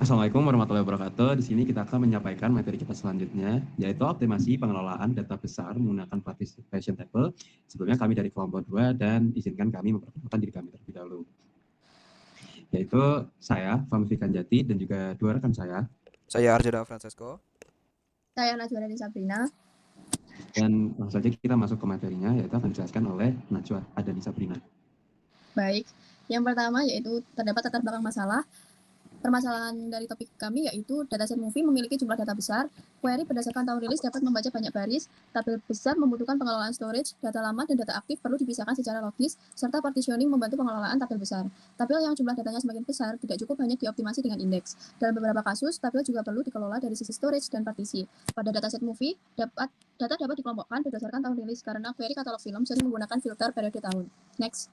Assalamualaikum warahmatullahi wabarakatuh. Di sini kita akan menyampaikan materi kita selanjutnya, yaitu optimasi pengelolaan data besar menggunakan participation table. Sebelumnya kami dari kelompok 2 dan izinkan kami memperkenalkan diri kami terlebih dahulu. Yaitu saya, Fahmi Fikran Jati, dan juga dua rekan saya. Saya Arjuna Francesco. Saya Najwa dan Sabrina. Dan langsung saja kita masuk ke materinya, yaitu akan dijelaskan oleh Najwa dan Sabrina. Baik, yang pertama yaitu terdapat latar belakang masalah. Permasalahan dari topik kami yaitu dataset movie memiliki jumlah data besar. Query berdasarkan tahun rilis dapat membaca banyak baris. Tabel besar membutuhkan pengelolaan storage. Data lama dan data aktif perlu dipisahkan secara logis, serta partitioning membantu pengelolaan tabel besar. Tabel yang jumlah datanya semakin besar tidak cukup hanya dioptimasi dengan indeks. Dalam beberapa kasus, tabel juga perlu dikelola dari sisi storage dan partisi. Pada dataset movie, data dapat dikelompokkan berdasarkan tahun rilis karena query katalog film sering menggunakan filter periode tahun. Next.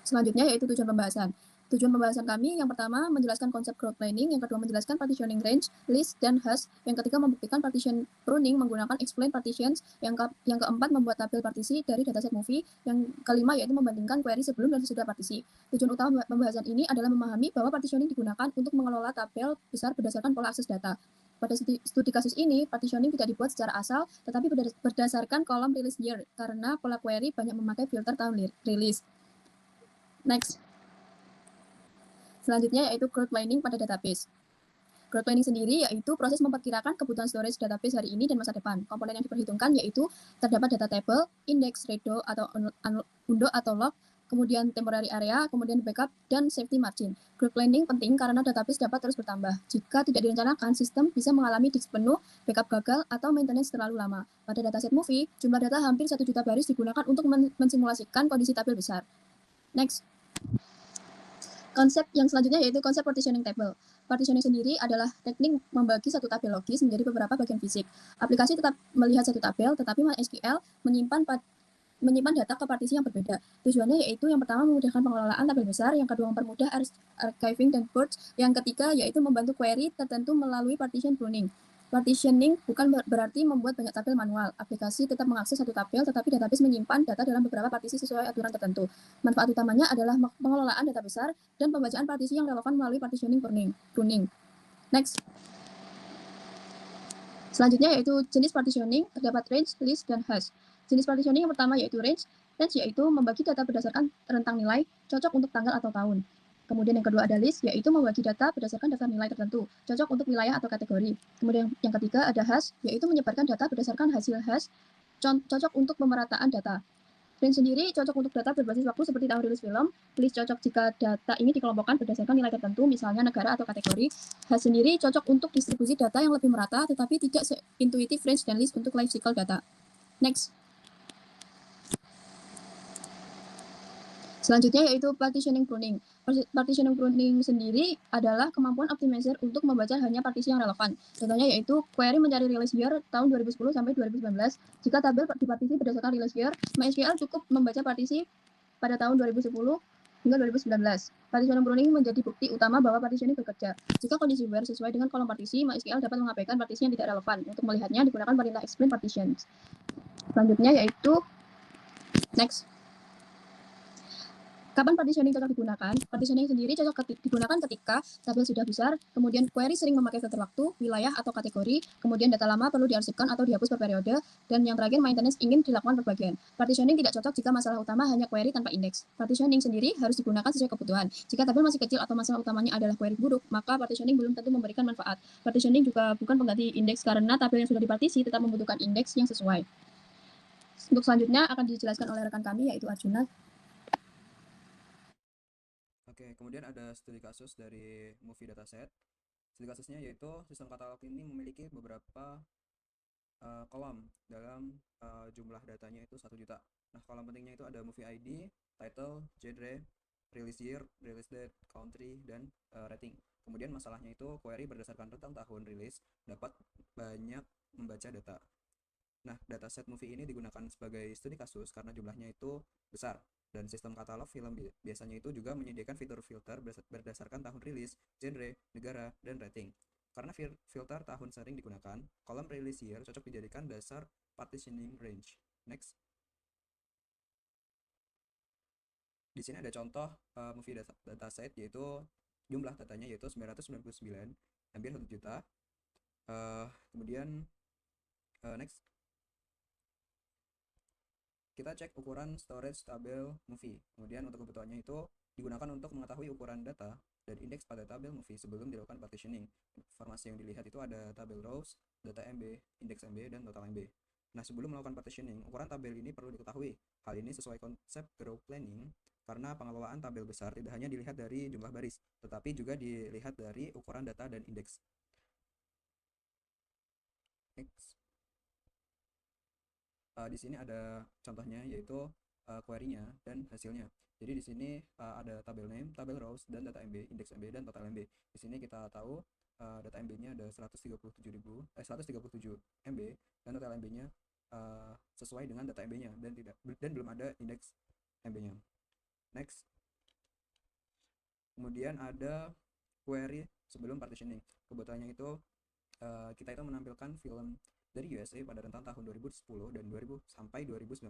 Selanjutnya yaitu tujuan pembahasan. Tujuan pembahasan kami yang pertama menjelaskan konsep crowd planning, yang kedua menjelaskan partitioning range, list, dan hash, yang ketiga membuktikan partition pruning menggunakan explain partitions, yang keempat membuat tabel partisi dari dataset movie, yang kelima yaitu membandingkan query sebelum dan sesudah partisi. Tujuan utama pembahasan ini adalah memahami bahwa partitioning digunakan untuk mengelola tabel besar berdasarkan pola akses data. Pada studi kasus ini, partitioning tidak dibuat secara asal, tetapi berdasarkan kolom release year, karena pola query banyak memakai filter tahun rilis. Next. Selanjutnya yaitu crowd planning pada database. Crowd planning sendiri yaitu proses memperkirakan kebutuhan storage database hari ini dan masa depan. Komponen yang diperhitungkan yaitu terdapat data table, index, redo, atau undo atau log, kemudian temporary area, kemudian backup, dan safety margin. Crowd planning penting karena database dapat terus bertambah. Jika tidak direncanakan, sistem bisa mengalami disk penuh, backup gagal, atau maintenance terlalu lama. Pada dataset movie, jumlah data hampir 1 juta baris digunakan untuk mensimulasikan kondisi tabel besar. Next. Konsep yang selanjutnya yaitu konsep partitioning table. Partitioning sendiri adalah teknik membagi satu tabel logis menjadi beberapa bagian fisik. Aplikasi tetap melihat satu tabel, tetapi MySQL menyimpan data ke partisi yang berbeda. Tujuannya yaitu yang pertama memudahkan pengelolaan tabel besar, yang kedua mempermudah archiving dan purge, yang ketiga yaitu membantu query tertentu melalui partition pruning. Partitioning bukan berarti membuat banyak tabel manual. Aplikasi tetap mengakses satu tabel, tetapi database menyimpan data dalam beberapa partisi sesuai aturan tertentu. Manfaat utamanya adalah pengelolaan data besar dan pembacaan partisi yang relevan melalui partitioning pruning. Next. Selanjutnya yaitu jenis partitioning, terdapat range, list, dan hash. Jenis partitioning yang pertama yaitu range. Range yaitu membagi data berdasarkan rentang nilai, cocok untuk tanggal atau tahun. Kemudian yang kedua ada list, yaitu membagi data berdasarkan daftar nilai tertentu, cocok untuk wilayah atau kategori. Kemudian yang ketiga ada hash, yaitu menyebarkan data berdasarkan hasil hash, cocok untuk pemerataan data. Range sendiri cocok untuk data berbasis waktu seperti tahun rilis film. List cocok jika data ini dikelompokkan berdasarkan nilai tertentu, misalnya negara atau kategori. Hash sendiri cocok untuk distribusi data yang lebih merata, tetapi tidak seintuitif range dan list untuk life cycle data. Next. Selanjutnya yaitu partitioning pruning. Partitioning pruning sendiri adalah kemampuan optimizer untuk membaca hanya partisi yang relevan. Contohnya yaitu query mencari release year tahun 2010 sampai 2019. Jika tabel dipartisi berdasarkan release year, MySQL cukup membaca partisi pada tahun 2010 hingga 2019. Partitioning pruning menjadi bukti utama bahwa partitioning bekerja. Jika kondisi where sesuai dengan kolom partisi, MySQL dapat mengabaikan partisi yang tidak relevan. Untuk melihatnya, digunakan perintah explain partitions. Selanjutnya yaitu next. Kapan partitioning cocok digunakan? Partitioning sendiri cocok digunakan ketika tabel sudah besar, kemudian query sering memakai filter waktu, wilayah atau kategori, kemudian data lama perlu diarsipkan atau dihapus per periode, dan yang terakhir maintenance ingin dilakukan per bagian. Partitioning tidak cocok jika masalah utama hanya query tanpa indeks. Partitioning sendiri harus digunakan sesuai kebutuhan. Jika tabel masih kecil atau masalah utamanya adalah query buruk, maka partitioning belum tentu memberikan manfaat. Partitioning juga bukan pengganti indeks karena tabel yang sudah dipartisi tetap membutuhkan indeks yang sesuai. Untuk selanjutnya akan dijelaskan oleh rekan kami yaitu Arjuna. Oke, kemudian ada studi kasus dari movie dataset. Studi kasusnya yaitu sistem katalog ini memiliki beberapa kolom dalam jumlah datanya itu 1 juta. Nah, kolom pentingnya itu ada movie ID, title, genre, release year, release date, country, dan rating. Kemudian masalahnya itu query berdasarkan rentang tahun rilis dapat banyak membaca data. Nah, dataset movie ini digunakan sebagai studi kasus karena jumlahnya itu besar. Dan sistem katalog film biasanya itu juga menyediakan fitur filter berdasarkan tahun rilis, genre, negara, dan rating. Karena filter tahun sering digunakan, kolom release year cocok dijadikan dasar partitioning range. Next. Di sini ada contoh movie dataset yaitu jumlah datanya yaitu 999, hampir 1 juta. Kemudian next kita cek ukuran storage tabel movie. Kemudian untuk kebutuhannya itu digunakan untuk mengetahui ukuran data dan indeks pada tabel movie sebelum dilakukan partitioning. Informasi yang dilihat itu ada tabel rows, data MB, indeks MB, dan total MB. Nah, sebelum melakukan partitioning, ukuran tabel ini perlu diketahui. Hal ini sesuai konsep group planning karena pengelolaan tabel besar tidak hanya dilihat dari jumlah baris, tetapi juga dilihat dari ukuran data dan indeks. Next. Di sini ada contohnya yaitu query-nya dan hasilnya. Jadi di sini ada tabel name, tabel rows, dan data MB, indeks MB, dan total MB. Di sini kita tahu data MB-nya ada 137 MB dan total MB-nya sesuai dengan data MB-nya dan belum ada indeks MB-nya. Next. Kemudian ada query sebelum partitioning. Kebutuhannya itu kita itu menampilkan film dari USA pada rentang tahun 2010 dan 2000 sampai 2019.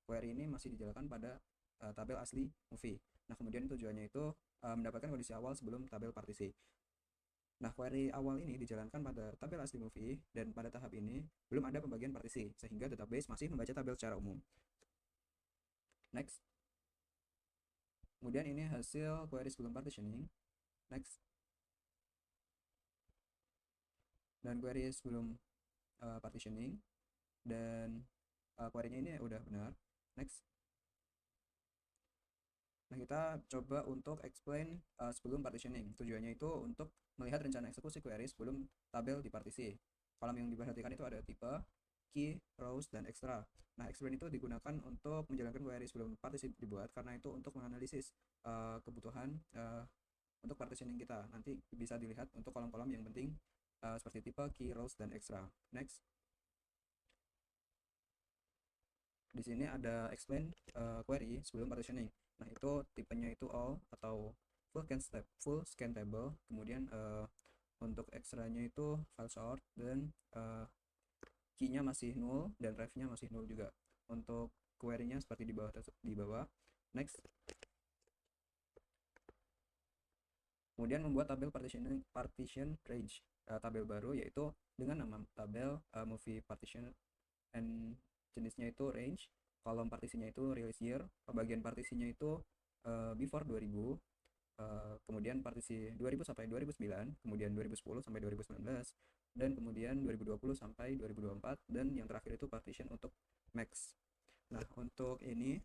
Query ini masih dijalankan pada tabel asli movie. Nah, kemudian tujuannya itu mendapatkan kondisi awal sebelum tabel partisi. Nah, query awal ini dijalankan pada tabel asli movie dan pada tahap ini belum ada pembagian partisi sehingga database masih membaca tabel secara umum. Next. Kemudian ini hasil query sebelum partitioning. Next. Dan query sebelum partitioning dan query-nya ini udah benar. Next. Nah, kita coba untuk explain sebelum partitioning. Tujuannya itu untuk melihat rencana eksekusi query sebelum tabel dipartisi. Kolom yang diperhatikan itu ada tipe, key, rows, dan extra. Nah, explain itu digunakan untuk menjalankan query sebelum partisi dibuat karena itu untuk menganalisis kebutuhan untuk partitioning kita. Nanti bisa dilihat untuk kolom-kolom yang penting seperti tipe, key, rows, dan extra. Next. Di sini ada explain query sebelum partitioning. Nah, itu tipenya itu all atau full scan table. Kemudian untuk extra-nya itu file sort dan key-nya masih null dan ref-nya masih null juga. Untuk query-nya seperti di bawah. Next. Kemudian membuat tabel partition range, tabel baru yaitu dengan nama tabel movie partition and jenisnya itu range, kolom partisinya itu release year, pembagian partisinya itu before 2000, kemudian partisi 2000 sampai 2009, kemudian 2010 sampai 2019, dan kemudian 2020 sampai 2024, dan yang terakhir itu partition untuk max. Nah, untuk ini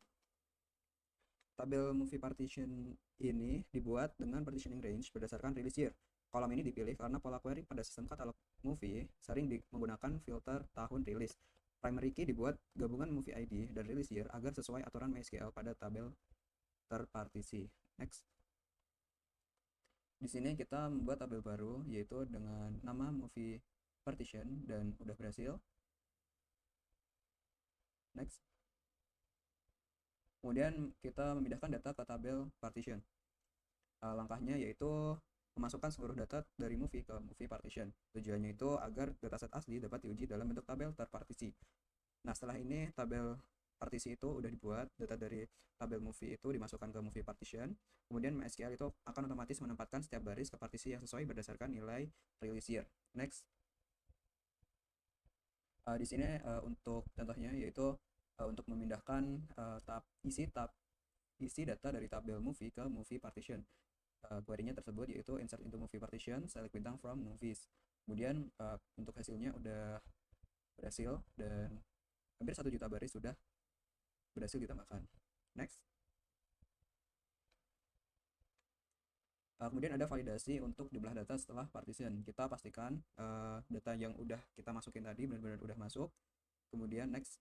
tabel movie partition ini dibuat dengan partitioning range berdasarkan release year. Kolom ini dipilih karena pola query pada sistem katalog movie sering menggunakan filter tahun rilis. Primary key dibuat gabungan movie ID dan release year agar sesuai aturan MySQL pada tabel terpartisi. Next. Di sini kita membuat tabel baru yaitu dengan nama movie partition dan udah berhasil. Next. Kemudian kita memindahkan data ke tabel partition. Langkahnya yaitu memasukkan seluruh data dari movie ke movie partition. Tujuannya itu agar dataset asli dapat diuji dalam bentuk tabel terpartisi. Nah, setelah ini tabel partisi itu udah dibuat, data dari tabel movie itu dimasukkan ke movie partition. Kemudian MySQL itu akan otomatis menempatkan setiap baris ke partisi yang sesuai berdasarkan nilai release year. Next. Di sini untuk contohnya yaitu untuk memindahkan isi data dari tabel movie ke movie partition. Query-nya tersebut yaitu insert into movie partition, select bintang from movies. Kemudian untuk hasilnya udah berhasil dan hampir 1 juta baris sudah berhasil ditambahkan. Next. Kemudian ada validasi untuk jumlah data setelah partition. Kita pastikan data yang udah kita masukin tadi benar-benar udah masuk. Kemudian next.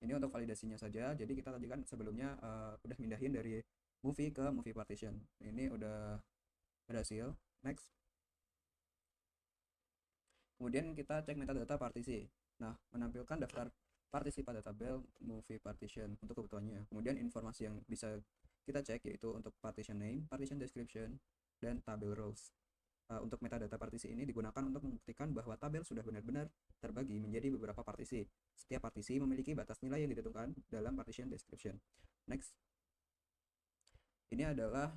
Ini untuk validasinya saja. Jadi kita tadi kan sebelumnya udah mindahin dari movie ke movie partition. Ini udah berhasil. Next. Kemudian kita cek metadata partisi. Nah, menampilkan daftar partisi pada tabel movie partition untuk kebutuhannya. Kemudian informasi yang bisa kita cek yaitu untuk partition name, partition description, dan tabel rows. Untuk metadata partisi ini digunakan untuk membuktikan bahwa tabel sudah benar-benar terbagi menjadi beberapa partisi. Setiap partisi memiliki batas nilai yang ditentukan dalam partition description. Next. ini adalah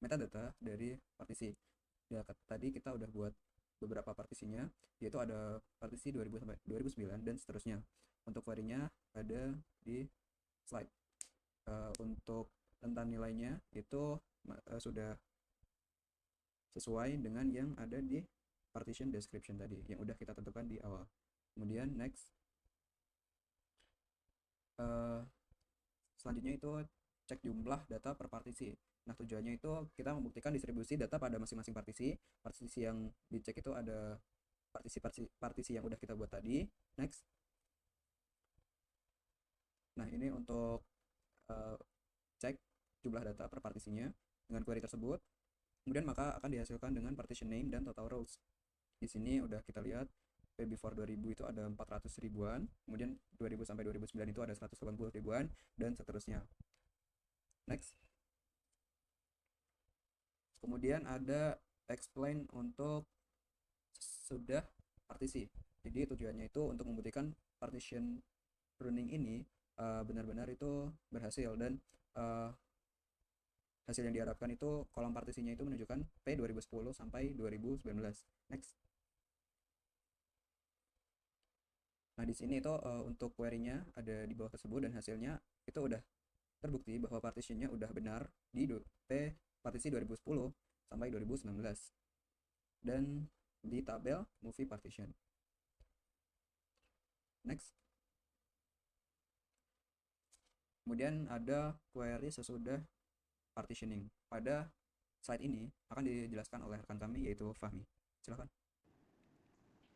metadata dari partisi. Ya, tadi kita udah buat beberapa partisinya, yaitu ada partisi 2000 sampai 2009 dan seterusnya. Untuk query-nya ada di slide. Untuk rentan nilainya itu sudah sesuai dengan yang ada di partition description tadi yang udah kita tentukan di awal. Kemudian next, selanjutnya itu cek jumlah data per partisi. Nah, tujuannya itu kita membuktikan distribusi data pada masing-masing partisi. Partisi yang dicek itu ada partisi yang udah kita buat tadi. Next. Nah, ini untuk cek jumlah data per partisinya dengan query tersebut. Kemudian maka akan dihasilkan dengan partition name dan total rows. Di sini udah kita lihat P before 2000 itu ada 400 ribuan, kemudian 2000 sampai 2009 itu ada 180 ribuan, dan seterusnya. Next. Kemudian ada explain untuk sudah partisi. Jadi tujuannya itu untuk membuktikan partition pruning ini benar-benar itu berhasil, dan hasil yang diharapkan itu kolom partisinya itu menunjukkan P 2010 sampai 2019. Next. Nah, di sini itu untuk query-nya ada di bawah tersebut, dan hasilnya itu udah terbukti bahwa partitionnya udah benar di P partisi 2010 sampai 2019 dan di tabel movie partition. Next. Kemudian ada query sesudah partitioning. Pada slide ini akan dijelaskan oleh rekan kami yaitu Fahmi. Silakan.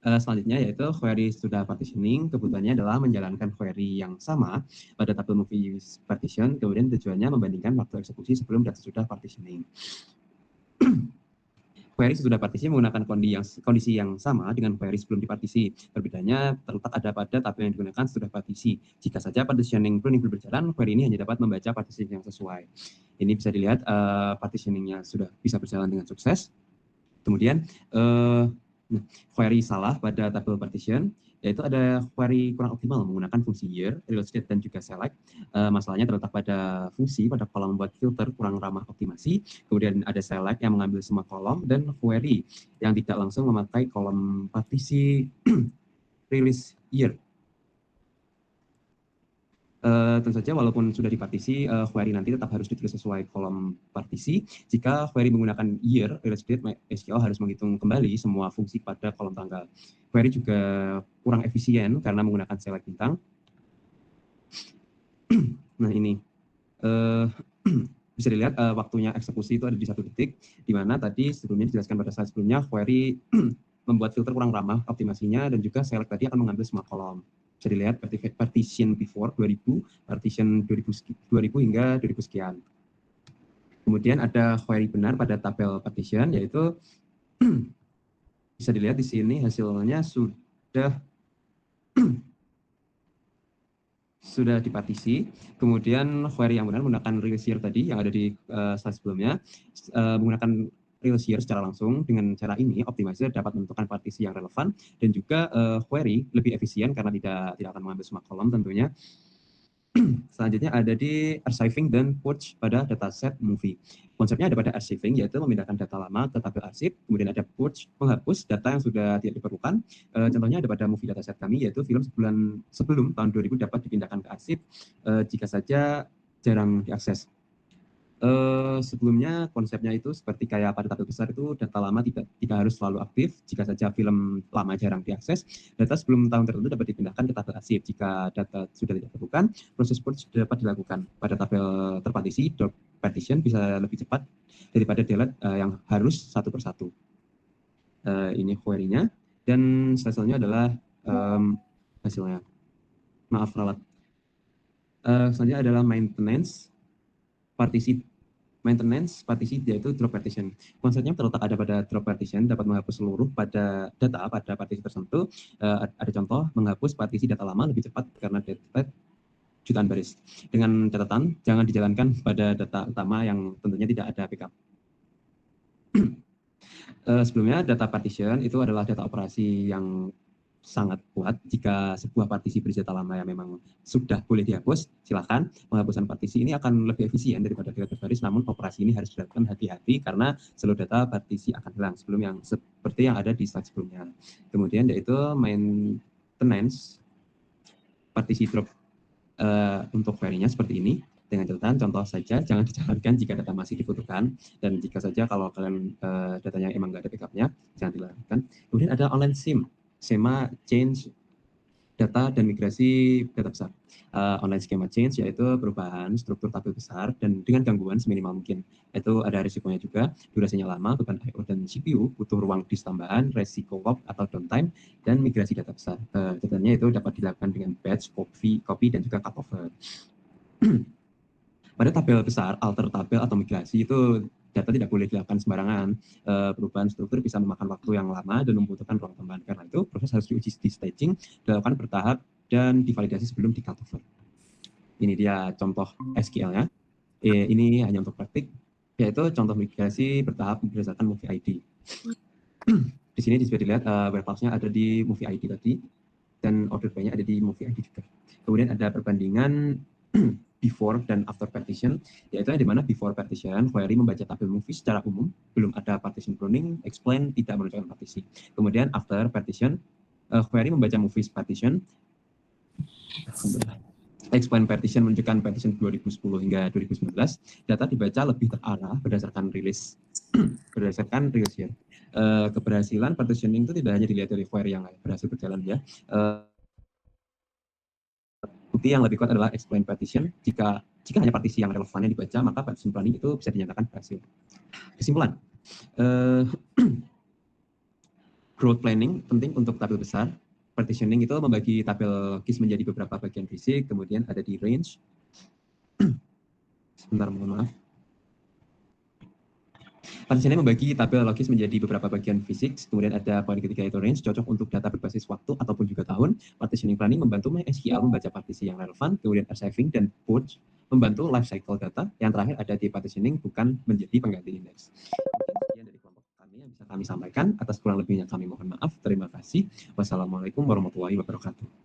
Selanjutnya yaitu query sudah partitioning, kebutuhannya adalah menjalankan query yang sama pada tabel movie partition, kemudian tujuannya membandingkan waktu eksekusi sebelum dan sesudah partitioning. Query sesudah partisi menggunakan kondisi yang sama dengan query sebelum dipartisi. Perbedaannya terletak ada pada tabel yang digunakan sesudah partisi. Jika saja partitioning pruning belum berjalan, query ini hanya dapat membaca partisi yang sesuai. Ini bisa dilihat partitioningnya sudah bisa berjalan dengan sukses. Kemudian query salah pada tabel partition, yaitu ada query kurang optimal menggunakan fungsi year, relocate, dan juga select. Masalahnya terletak pada fungsi pada kolom buat filter kurang ramah optimasi, kemudian ada select yang mengambil semua kolom, dan query yang tidak langsung memakai kolom partisi release year. Tentu saja walaupun sudah dipartisi, query nanti tetap harus ditulis sesuai kolom partisi. Jika query menggunakan year, release date, SQL harus menghitung kembali semua fungsi pada kolom tanggal. Query juga kurang efisien karena menggunakan select bintang. Nah, ini bisa dilihat waktunya eksekusi itu ada di 1 detik, di mana tadi sebelumnya dijelaskan pada slide sebelumnya, query membuat filter kurang ramah optimasinya, dan juga select tadi akan mengambil semua kolom. Bisa dilihat partition before 2000, partition 2000 hingga 2000 sekian. Kemudian ada query benar pada tabel partition, yaitu bisa dilihat di sini hasilnya sudah dipartisi. Kemudian query yang benar menggunakan release year tadi yang ada di slide sebelumnya, menggunakan release year secara langsung. Dengan cara ini optimizer dapat menentukan partisi yang relevan, dan juga query lebih efisien karena tidak akan mengambil semua kolom tentunya. Selanjutnya ada di archiving dan purge pada dataset movie. Konsepnya ada pada archiving, yaitu memindahkan data lama ke tabel arsip. Kemudian ada purge, menghapus data yang sudah tidak diperlukan. Contohnya ada pada movie dataset kami, yaitu film sebelum tahun 2000 dapat dipindahkan ke arsip jika saja jarang diakses. Sebelumnya konsepnya itu seperti kayak pada tabel besar itu, data lama tidak harus selalu aktif. Jika saja film lama jarang diakses, data sebelum tahun tertentu dapat dipindahkan ke tabel arsip. Jika data sudah tidak diperlukan, proses purge dapat dilakukan. Pada tabel terpartisi, drop partition bisa lebih cepat daripada delete yang harus satu persatu. Ini query-nya, dan selanjutnya adalah hasilnya. Maaf ralat. Selanjutnya adalah maintenance partisi, yaitu drop partition. Konsepnya terletak ada pada drop partition, dapat menghapus seluruh pada data pada partisi tertentu. Ada contoh menghapus partisi data lama lebih cepat karena data jutaan baris. Dengan catatan jangan dijalankan pada data utama yang tentunya tidak ada backup. Sebelumnya data partition itu adalah data operasi yang sangat kuat. Jika sebuah partisi bersenjata lama yang memang sudah boleh dihapus, silakan. Penghapusan partisi ini akan lebih efisien daripada delete baris, namun operasi ini harus dilakukan hati-hati karena seluruh data partisi akan hilang sebelum yang seperti yang ada di slide sebelumnya. Kemudian yaitu maintenance partisi drop untuk query-nya seperti ini. Dengan catatan contoh saja, jangan dijalankan jika data masih dibutuhkan, dan jika saja kalau kalian datanya emang nggak ada backup-nya, jangan dilakukan. Kemudian ada online SIM, SEMA change data dan migrasi data besar. Online schema change yaitu perubahan struktur tabel besar dan dengan gangguan seminimal mungkin. Itu ada risikonya juga, durasinya lama, beban I/O dan CPU, butuh ruang disk tambahan, resiko lock atau downtime, dan migrasi data besar. Catatannya itu dapat dilakukan dengan batch, copy dan juga cutover. Pada tabel besar, alter tabel atau migrasi itu data tidak boleh dilakukan sembarangan. Perubahan struktur bisa memakan waktu yang lama dan membutuhkan ruang tambahan. Karena itu proses harus diuji di staging, dilakukan bertahap dan divalidasi sebelum di cutover. Ini dia contoh SQL-nya. Ini hanya untuk praktik, yaitu contoh migrasi bertahap berdasarkan movie ID. Di sini bisa dilihat warehouse-nya ada di movie ID tadi, dan order by-nya ada di movie ID juga. Kemudian ada perbandingan before dan after partition, yaitu yang dimana before partition, query membaca tabel movie secara umum, belum ada partition pruning, explain tidak menunjukkan partisi. Kemudian after partition, query membaca movies partition, explain partition menunjukkan partition 2010 hingga 2019, data dibaca lebih terarah berdasarkan rilis year. Keberhasilan partitioning itu tidak hanya dilihat dari query yang berhasil berjalan ya. Bukti yang lebih kuat adalah explain partition. Jika hanya partisi yang relevan yang dibaca, maka partition planning itu bisa dinyatakan berhasil. Kesimpulan, growth planning penting untuk tabel besar. Partitioning itu membagi tabel GIS menjadi beberapa bagian fisik, kemudian ada di range. Sebentar, mohon maaf. Partitioning membagi tabel logis menjadi beberapa bagian fisik, kemudian ada poin ketiga itu range, cocok untuk data berbasis waktu ataupun juga tahun. Partitioning planning membantu MySQL membaca partisi yang relevan, kemudian archiving dan purge membantu life cycle data. Yang terakhir ada di partitioning bukan menjadi pengganti index. Sekian dari kelompok kami yang bisa kami sampaikan. Atas kurang lebihnya kami mohon maaf. Terima kasih. Wassalamualaikum warahmatullahi wabarakatuh.